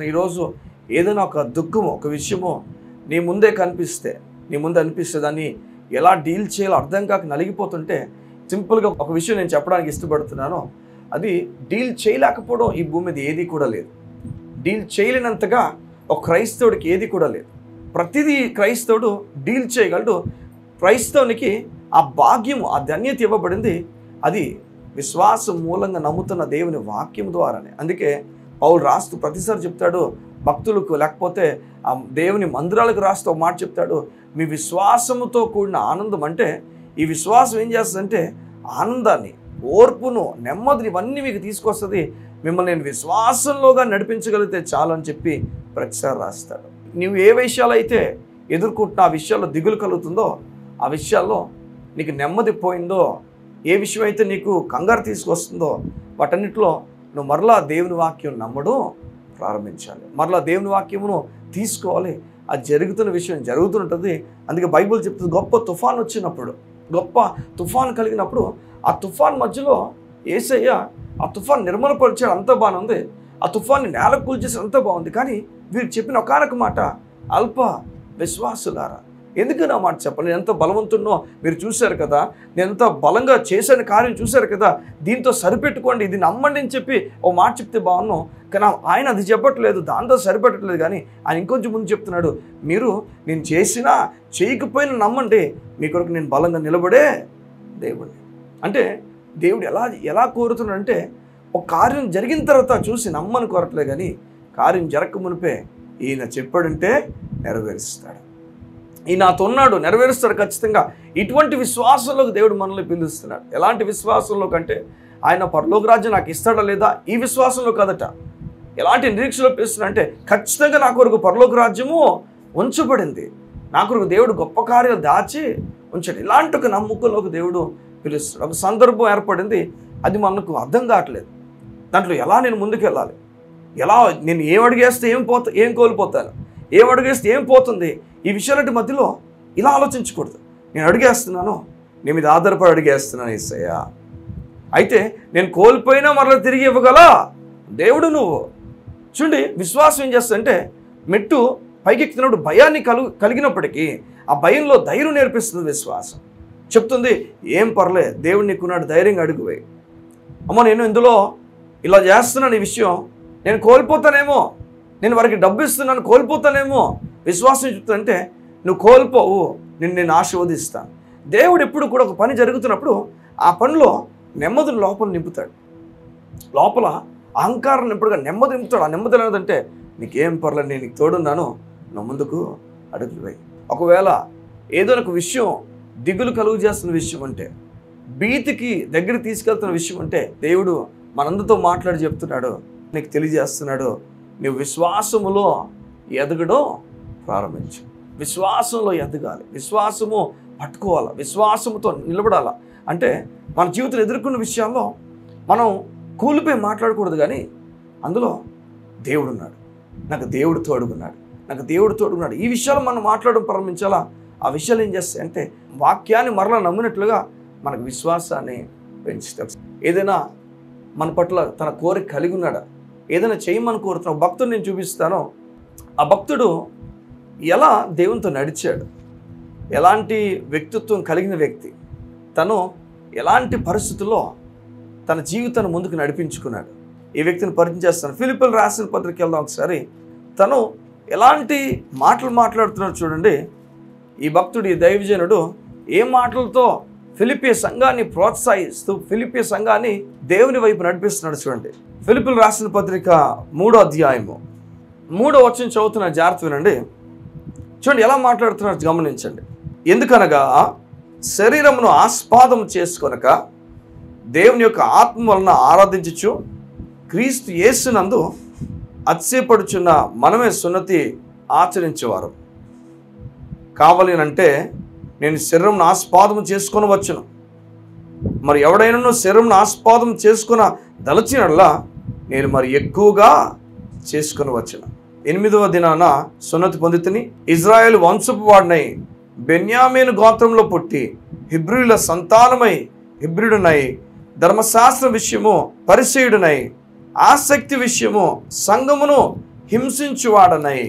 ఈరోజు ఏదైనా ఒక దుఃఖము ఒక విషయము నీ ముందే కనిపిస్తే నీ ముందే అనిపిస్తే దాన్ని ఎలా డీల్ చేయాలో అర్థం కాక నలిగిపోతుంటే సింపుల్గా ఒక విషయం నేను చెప్పడానికి ఇష్టపడుతున్నాను. అది డీల్ చేయలేకపోవడం ఈ భూమి మీద ఏది కూడా లేదు. డీల్ చేయలేనంతగా ఒక క్రైస్తవుడికి ఏది కూడా లేదు. ప్రతిదీ క్రైస్తవుడు డీల్ చేయగలడు. క్రైస్తవునికి ఆ భాగ్యము ఆ ధన్యత ఇవ్వబడింది. అది విశ్వాసం మూలంగా నమ్ముతున్న దేవుని వాక్యం ద్వారానే. అందుకే పౌలు రాస్తూ ప్రతిసారి చెప్తాడు భక్తులకు, లేకపోతే ఆ దేవుని మందిరాలకు రాస్తూ ఒక మాట చెప్తాడు, మీ విశ్వాసముతో కూడిన ఆనందం. అంటే ఈ విశ్వాసం ఏం చేస్తుందంటే ఆనందాన్ని, ఓర్పును, నెమ్మదిని ఇవన్నీ మీకు తీసుకొస్తుంది. మిమ్మల్ని నేను విశ్వాసంలోగా నడిపించగలిగితే చాలు అని చెప్పి ప్రతిసారి రాస్తాడు. నువ్వు ఏ విషయాలు అయితే ఎదుర్కొంటున్న ఆ విషయాల్లో దిగులు కలుగుతుందో, ఆ విషయాల్లో నీకు నెమ్మది పోయిందో, ఏ విషయం అయితే నీకు కంగారు తీసుకొస్తుందో వాటన్నిటిలో నువ్వు మరలా దేవుని వాక్యం నమ్మడం ప్రారంభించాలి. మరలా దేవుని వాక్యమును తీసుకోవాలి. అది జరుగుతున్న విషయం జరుగుతుంటుంది. అందుకే బైబిల్ చెప్తుంది, గొప్ప తుఫాన్ వచ్చినప్పుడు, గొప్ప తుఫాన్ కలిగినప్పుడు ఆ తుఫాన్ మధ్యలో యేసయ్య ఆ తుఫాన్ నిర్మలపరిచాడు. అంతా బాగానే ఉంది. ఆ తుఫాన్ని నేల కూల్చేసి అంతా బాగుంది. కానీ వీరికి చెప్పిన ఒకానొక మాట, అల్ప విశ్వాసులారా. ఎందుకు నా మాట చెప్పాలి? నేను ఎంత బలవంతున్నో మీరు చూశారు కదా, నేను ఎంత బలంగా చేశాను కార్యం చూశారు కదా, దీంతో సరిపెట్టుకోండి, ఇది నమ్మండి అని చెప్పి ఓ మాట చెప్తే బాగున్నాం. కానీ ఆయన అది చెప్పట్లేదు, దాంతో సరిపెట్టట్లేదు. కానీ ఆయన ఇంకొంచెం ముందు చెప్తున్నాడు, మీరు నేను చేసినా చేయకపోయినా నమ్మండి, మీ కొరకు నేను బలంగా నిలబడే దేవుడిని. అంటే దేవుడు ఎలా కోరుతున్నాడంటే ఒక కార్యం జరిగిన తర్వాత చూసి నమ్మని కోరట్లే, కానీ కార్యం జరగక మునిపే ఈయన చెప్పాడంటే నెరవేరుస్తాడు. ఈ నాతో ఉన్నాడు, నెరవేరుస్తాడు ఖచ్చితంగా. ఇటువంటి విశ్వాసంలోకి దేవుడు మనల్ని పిలుస్తున్నాడు. ఎలాంటి విశ్వాసంలో కంటే ఆయన పరలోక రాజ్యం నాకు ఇస్తాడా లేదా ఈ విశ్వాసంలో కదట. ఎలాంటి నిరీక్షలో పిలుస్తున్నా అంటే ఖచ్చితంగా నా కొరకు పరలోక రాజ్యము ఉంచబడింది, నా కొరకు దేవుడు గొప్ప కార్యాలు దాచి ఉంచాడు. ఇలాంటి ఒక నమ్మకంలోకి దేవుడు పిలుస్తున్నాడు. ఒక సందర్భం ఏర్పడింది, అది మనకు అర్థం కావట్లేదు. దాంట్లో ఎలా నేను ముందుకు వెళ్ళాలి, ఎలా నేను ఏం అడిగేస్తే ఏం కోల్పోతాను, ఏం అడిగేస్తే ఏం పోతుంది, ఈ విషయాలంటి మధ్యలో ఇలా ఆలోచించకూడదు. నేను అడిగేస్తున్నాను, నీ మీద ఆధారపడి అడిగేస్తున్నాను యేసయ్య. అయితే నేను కోల్పోయినా మరలా తిరిగి ఇవ్వగల దేవుడు నువ్వు. చూడండి, విశ్వాసం ఏం చేస్తుందంటే మెట్టు పైకెక్కినప్పుడు భయాన్ని కలిగినప్పటికీ ఆ భయంలో ధైర్యం నేర్పిస్తుంది. విశ్వాసం చెప్తుంది, ఏం పర్లే, దేవుడు నీకున్నాడు, ధైర్యంగా అడుగువే. అమ్మ నేను ఇందులో ఇలా చేస్తున్నాను, ఈ విషయం నేను కోల్పోతానేమో, నేను వారికి డబ్బు ఇస్తున్నాను కోల్పోతానేమో. విశ్వాసం చెప్తుందంటే నువ్వు కోల్పోవు, నేను ఆశీర్వదిస్తాను. దేవుడు ఎప్పుడు కూడా ఒక పని జరుగుతున్నప్పుడు ఆ పనిలో నెమ్మదిని లోపల నింపుతాడు. లోపల అహంకారం నింపుడుగా నెమ్మది నింపుతాడు. ఆ నెమ్మది లేదంటే నీకేం పర్లేదు, నేను నీకు తోడున్నాను, నువ్వు ముందుకు అడుగులు వేయి. ఒకవేళ ఏదో ఒక విషయం దిగులు కలుగు చేస్తున్న విషయం అంటే, భీతికి దగ్గర తీసుకెళ్తున్న విషయం అంటే దేవుడు మనందరితో మాట్లాడి చెప్తున్నాడు, నీకు తెలియజేస్తున్నాడు, నువ్వు విశ్వాసములో ఎదగడం ప్రారంభించు. విశ్వాసంలో ఎదగాలి, విశ్వాసము పట్టుకోవాలి, విశ్వాసముతో నిలబడాలి. అంటే మన జీవితంలో ఎదుర్కొన్న విషయాల్లో మనం కూలిపోయి మాట్లాడకూడదు, కానీ అందులో దేవుడు ఉన్నాడు, నాకు దేవుడు తోడుగున్నాడు, నాకు దేవుడు తోడుగున్నాడు, ఈ విషయాలు మనం మాట్లాడడం ప్రారంభించాలా. ఆ విషయాలు ఏం చేస్తాయి అంటే వాక్యాన్ని మరలా నమ్మినట్లుగా మనకు విశ్వాసాన్ని పెంచుతాం. ఏదైనా మన పట్ల తన కోరిక కలిగి ఉన్నాడా, ఏదైనా చేయమని కోరుతున్నా భక్తుడు నేను చూపిస్తాను. ఆ భక్తుడు ఎలా దేవునితో నడిచాడు, ఎలాంటి వ్యక్తిత్వం కలిగిన వ్యక్తి, తను ఎలాంటి పరిస్థితుల్లో తన జీవితాన్ని ముందుకు నడిపించుకున్నాడు, ఈ వ్యక్తిని పరిచయం చేస్తాను. ఫిలిప్పీయులకు రాసిన పత్రిక వెళ్దాం ఒకసారి. తను ఎలాంటి మాటలు మాట్లాడుతున్నాడు చూడండి. ఈ భక్తుడు, ఈ దైవజనుడు ఏ మాటలతో ఫిలిప్పీ సంఘాన్ని ప్రోత్సహిస్తూ ఫిలిప్పీ సంఘాన్ని దేవుని వైపు నడిపిస్తున్నాడు చూడండి. ఫిలిప్పీయులకు రాసిన పత్రిక 3వ అధ్యాయము 3వ వచనం చదువుతున్న జాగ్రత్త వినండి. చూడండి ఎలా మాట్లాడుతున్నారు గమనించండి. ఎందుకనగా శరీరమును ఆస్పాదం చేసుకొనక దేవుని యొక్క ఆత్మ వలన ఆరాధించుచు క్రీస్తు యేసునందు అతిశయపడుచున్న మనమే సున్నతి ఆచరించేవారు కావాలి అంటే నేను శరీరంను ఆస్పాదం చేసుకొని వచ్చును. మరి ఎవడైనా శరీరంను ఆస్పాదం చేసుకున్న దలచినట్లా నేను మరి ఎక్కువగా చేసుకొని వచ్చును. 8వ దినాన సున్నతి పొందితిని, ఇజ్రాయేలు వంశపు వాడినై బెన్యామీను గోత్రంలో పుట్టి హెబ్రీయుల సంతానమై హెబ్రీయుడనై ధర్మశాస్త్ర విషయము పరిసయుడనై ఆసక్తి విషయము సంఘమును హింసించువాడనై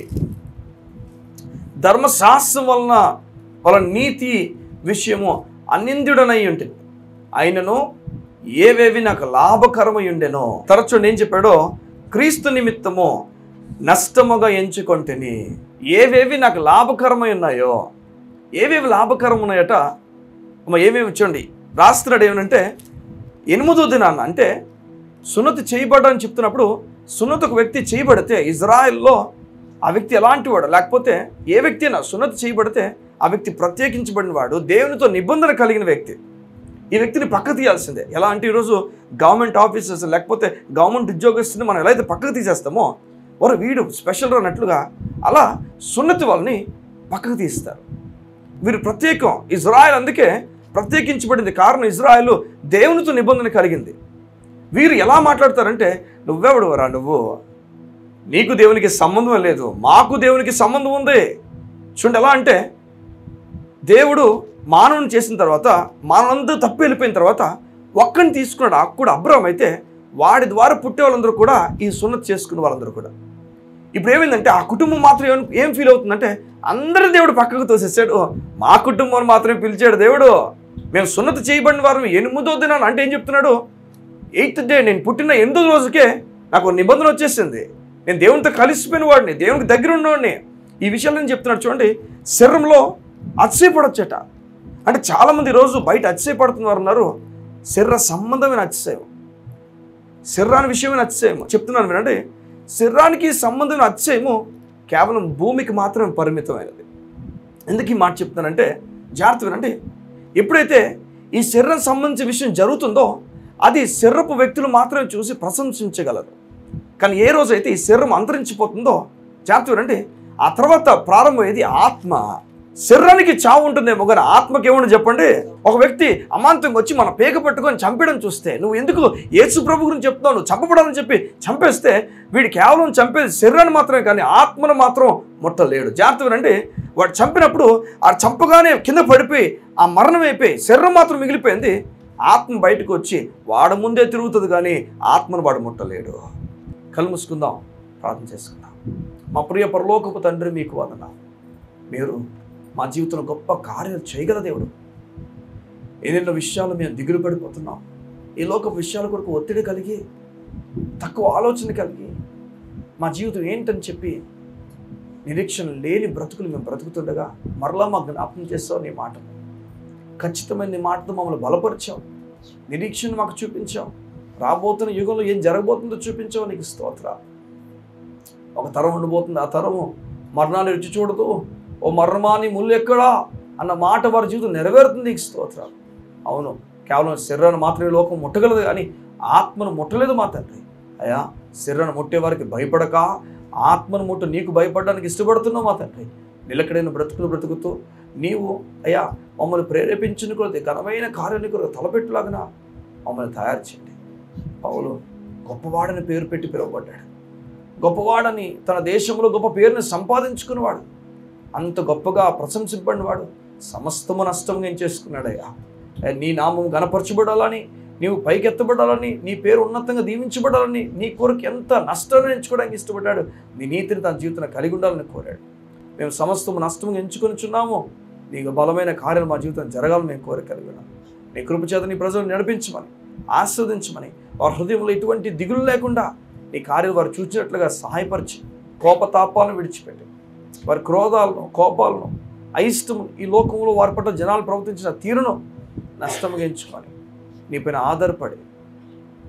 ధర్మశాస్త్రం వలన వాళ్ళ నీతి విషయము అనింద్యుడనై ఉంటుంది. అయినను ఏవేవి నాకు లాభకరమై ఉండెనో, తరచు నేను చెప్పాడో, క్రీస్తు నిమిత్తము నష్టముగా ఎంచుకొంటిని. ఏవేవి నాకు లాభకరమై ఉన్నాయో, ఏవేవి లాభకరం ఉన్నాయట, ఏమేమి చూడండి రాస్తున్నాడు. ఏమనంటే 8వ దినాన్న, అంటే సున్నతి చేయబడ్డని చెప్తున్నప్పుడు, సున్నతి ఒక వ్యక్తి చేయబడితే ఇజ్రాయెల్లో ఆ వ్యక్తి ఎలాంటి వాడు, లేకపోతే ఏ వ్యక్తి అయినా సున్నతి చేయబడితే ఆ వ్యక్తి ప్రత్యేకించబడిన వాడు, దేవునితో నిబంధన కలిగిన వ్యక్తి. ఈ వ్యక్తిని పక్కకు తీయాల్సిందే. ఎలా అంటే ఈరోజు గవర్నమెంట్ ఆఫీసర్స్ లేకపోతే గవర్నమెంట్ ఉద్యోగస్తుని మనం ఎలా అయితే పక్కకు తీసేస్తామో, వారు వీడు స్పెషల్ అన్నట్లుగా అలా సున్నతి వాళ్ళని పక్కకు తీస్తారు. వీరు ప్రత్యేకం. ఇజ్రాయెల్ అందుకే ప్రత్యేకించబడింది. కారణం ఇజ్రాయెల్ దేవునితో నిబంధన కలిగింది. వీరు ఎలా మాట్లాడతారంటే, నువ్వెవడు వరా, నువ్వు, నీకు దేవునికి సంబంధం లేదు, మాకు దేవునికి సంబంధం ఉంది. చూడండి ఎలా అంటే, దేవుడు మానవుని చేసిన తర్వాత, మానవులందరూ తప్పు వెళ్ళిపోయిన తర్వాత ఒక్కని తీసుకున్నాడు. అప్పుడు అబ్రహాం అయితే వాడి ద్వారా పుట్టే వాళ్ళందరూ కూడా ఈ సున్నతి చేసుకున్న వాళ్ళందరూ కూడా. ఇప్పుడు ఏమైందంటే ఆ కుటుంబం మాత్రం ఏం ఫీల్ అవుతుందంటే, అందరి దేవుడు పక్కకు తోసేసాడు, మా కుటుంబాన్ని మాత్రమే పిలిచాడు దేవుడు, మేము సున్నతి చేయబడిన వారు 8వ దినాన. అంటే ఏం చెప్తున్నాడు, 8th డే, నేను పుట్టిన 8వ రోజుకే నాకు నిబంధన వచ్చేసింది, నేను దేవునితో కలిసిపోయిన వాడిని, దేవునికి దగ్గర ఉన్నవాడిని. ఈ విషయాలు నేను చెప్తున్నాడు. చూడండి, శరీరంలో అతిశయపడొచ్చట. అంటే చాలామంది రోజు బయట అతిశయపడుతున్నారు ఉన్నారు. శరీర సంబంధమైన అతిశయం, శరీరాన్ని విషయమైన అతిశయం చెప్తున్నాను వినండి. శరీరానికి సంబంధమైన అతిశయము కేవలం భూమికి మాత్రమే పరిమితమైనది. ఎందుకు ఈ మాట చెప్తున్నానంటే, జాగ్రత్త వినండి. ఎప్పుడైతే ఈ శరీరం సంబంధించిన విషయం జరుగుతుందో అది శరీరపు వ్యక్తులు మాత్రమే చూసి ప్రశంసించగలరు. కానీ ఏ రోజైతే ఈ శరీరం అంతరించిపోతుందో, జాగ్రత్త వినండి, ఆ తర్వాత ప్రారంభమయ్యేది ఆత్మ. శరీరానికి చావు ఉంటుందేమో కానీ ఆత్మకి ఏముండదు చెప్పండి. ఒక వ్యక్తి అమాంతంగా వచ్చి మన పేక పట్టుకొని చంపేయడం చూస్తే, నువ్వు ఎందుకు యేసు ప్రభు గురించి చెప్తున్నావు, నువ్వు చంపబడాలని చెప్పి చంపేస్తే, వీడు కేవలం చంపేది శరీరాన్ని మాత్రమే కానీ ఆత్మను మాత్రం ముట్టలేడు. జాగ్రత్త వినండి, వాడు చంపినప్పుడు ఆ చంపగానే కింద పడిపోయి ఆ మరణం అయిపోయి శరీరం మాత్రం మిగిలిపోయింది. ఆత్మ బయటకు వచ్చి వాడు ముందే తిరుగుతుంది కానీ ఆత్మను వాడు ముట్టలేడు. కళ్ళు మూసుకుందాం, ప్రార్థన చేసుకుందాం. మా ప్రియ పరలోకపు తండ్రి, మీకు వందనాలు. మీరు మా జీవితంలో గొప్ప కార్యాలు చేయగల దేవుడు. ఏదైనా విషయాలు మేము దిగులు పడిపోతున్నాం, ఈ లోక విషయాల కొరకు ఒత్తిడి కలిగి, తక్కువ ఆలోచన కలిగి, మా జీవితం ఏంటని చెప్పి నిరీక్షణ లేని బ్రతుకులు మేము బ్రతుకుతుండగా మరలా మాకు జ్ఞాపకం చేస్తావు. నీ మాట ఖచ్చితమైన నీ మాటతో మమ్మల్ని బలపరిచావు, నిరీక్షణ మాకు చూపించావు, రాబోతున్న యుగంలో ఏం జరగబోతుందో చూపించావు. నీకు స్తోత్రాలు. ఒక తరం ఉండబోతుంది, ఆ తరము మరణాన్ని రుచి చూడదు. ఓ మరణమాని ముళ్ళు ఎక్కడా అన్న మాట వారి జీవితం నెరవేరుతుంది. నీకు స్తోత్రాలు. అవును, కేవలం శరీరాన్ని మాత్రమే లోకం ముట్టగలదు కానీ ఆత్మను ముట్టలేదు మా తండ్రి. అయ్యా, శరీరాన్ని ముట్టే వారికి భయపడక ఆత్మను ముట్టు నీకు భయపడడానికి ఇష్టపడుతున్నావు మా తండ్రి. నిలకడైన బ్రతుకులు బ్రతుకుతూ నీవు అయ్యా మమ్మల్ని ప్రేరేపించిన కొద్ది ఘనమైన కార్యాన్ని కొరకు తలపెట్టులాగా మమ్మల్ని తయారు చేయండి. పౌలు గొప్పవాడని పేరు పెట్టి పిలువబడ్డాడు. గొప్పవాడని తన దేశంలో గొప్ప పేరుని సంపాదించుకున్నవాడు, అంత గొప్పగా ప్రశంసింపడినవాడు సమస్తము నష్టంగా ఏం చేసుకున్నాడయ్యా. నీ నామం గణపరచబడాలని, నీవు పైకెత్తబడాలని, నీ పేరు ఉన్నతంగా దీవించబడాలని, నీ కొరకు ఎంత నష్టాన్ని ఎంచుకోవడానికి ఇష్టపడ్డాడు. నీ నీతిని తన జీవితంలో కలిగి ఉండాలని కోరాడు. మేము సమస్తము నష్టంగా ఎంచుకొనిచున్నాము. నీకు బలమైన కార్యాలు మా జీవితం జరగాలని మేము కోరిక కలిగి ఉన్నాం. నీ కృపచేత నీ ప్రజలను నడిపించమని, ఆస్వాదించమని, వారి హృదయంలో ఎటువంటి దిగులు లేకుండా నీ కార్యాలు వారు చూచినట్లుగా సహాయపరిచి, కోపతాపాలను విడిచిపెట్టి, వారి క్రోధాలను, కోపాలను, అయిష్టము, ఈ లోకంలో వారి పట్ల జనాలు ప్రవర్తించిన తీరును నష్టముగా ఎంచుకొని నీపైన ఆధారపడి,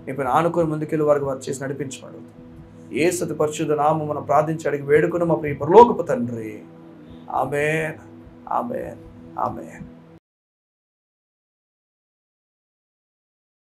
నీపైన ఆనుకొని ముందుకెళ్ళి వారికి వారు చేసి నడిపించమని యేసు పరిశుద్ధ నామమున మనం ప్రార్థించి అడిగి వేడుకున్న మా ప్రియ పరలోకపు తండ్రి. ఆమేన్, ఆమేన్, ఆమేన్.